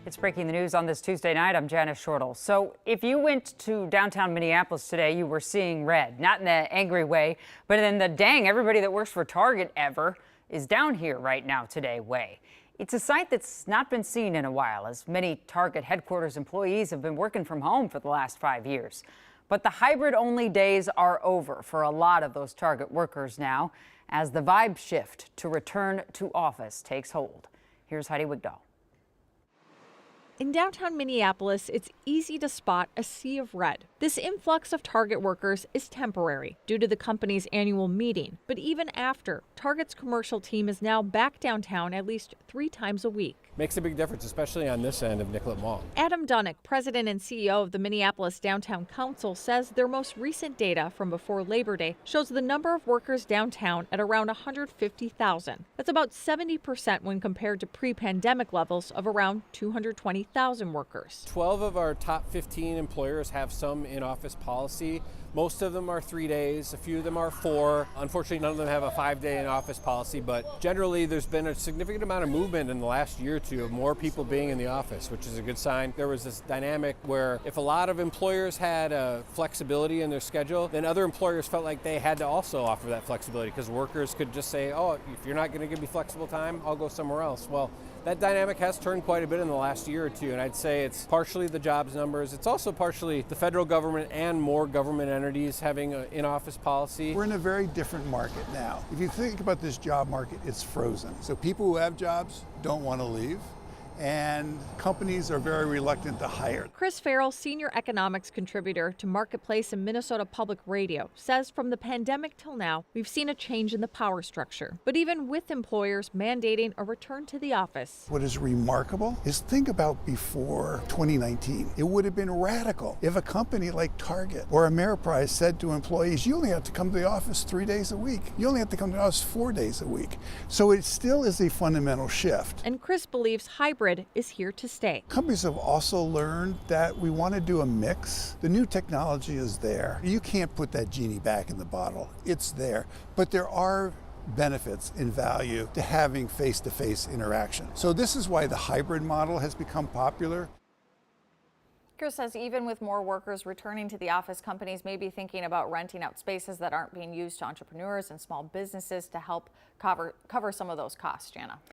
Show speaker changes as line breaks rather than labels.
It's breaking the news on this Tuesday night. I'm Janice Shortle. So if you went to downtown Minneapolis today, you were seeing red, not in the angry way, but in the dang, everybody that works for Target ever is down here right now today way. It's a sight that's not been seen in a while, as many Target headquarters employees have been working from home for the last 5 years. But the hybrid-only days are over for a lot of those Target workers now, as the vibe shift to return to office takes hold. Here's Heidi Wigdahl.
In downtown Minneapolis, it's easy to spot a sea of red. This influx of Target workers is temporary due to the company's annual meeting. But even after, Target's commercial team is now back downtown at least 3 times a week.
Makes a big difference, especially on this end of Nicollet Mall.
Adam Dunnick, president and CEO of the Minneapolis Downtown Council, says their most recent data from before Labor Day shows the number of workers downtown at around 150,000. That's about 70% when compared to pre-pandemic levels of around 220,000 workers.
12 of our top 15 employers have some in-office policy. Most of them are 3 days, a few of them are 4. Unfortunately, none of them have a 5-day in-office policy, but generally there's been a significant amount of movement in the last year or two of more people being in the office, which is a good sign. There was this dynamic where if a lot of employers had flexibility in their schedule, then other employers felt like they had to also offer that flexibility, because workers could just say, oh, if you're not going to give me flexible time, I'll go somewhere else. Well, that dynamic has turned quite a bit in the last year or two, and I'd say it's partially the jobs numbers. It's also partially the federal government and more government entities having an in-office policy.
We're in a very different market now. If you think about this job market, it's frozen. So people who have jobs don't want to leave, and companies are very reluctant to hire.
Chris Farrell, senior economics contributor to Marketplace and Minnesota Public Radio, says from the pandemic till now, we've seen a change in the power structure. But even with employers mandating a return to the office.
What is remarkable is think about before 2019. It would have been radical if a company like Target or Ameriprise said to employees, you only have to come to the office 3 days a week. You only have to come to the office 4 days a week. So it still is a fundamental shift.
And Chris believes hybrid is here to stay.
Companies have also learned that we want to do a mix. The new technology is there. You can't put that genie back in the bottle. It's there. But there are benefits in value to having face-to-face interaction. So this is why the hybrid model has become popular.
Chris says even with more workers returning to the office, companies may be thinking about renting out spaces that aren't being used to entrepreneurs and small businesses to help cover some of those costs. Jana.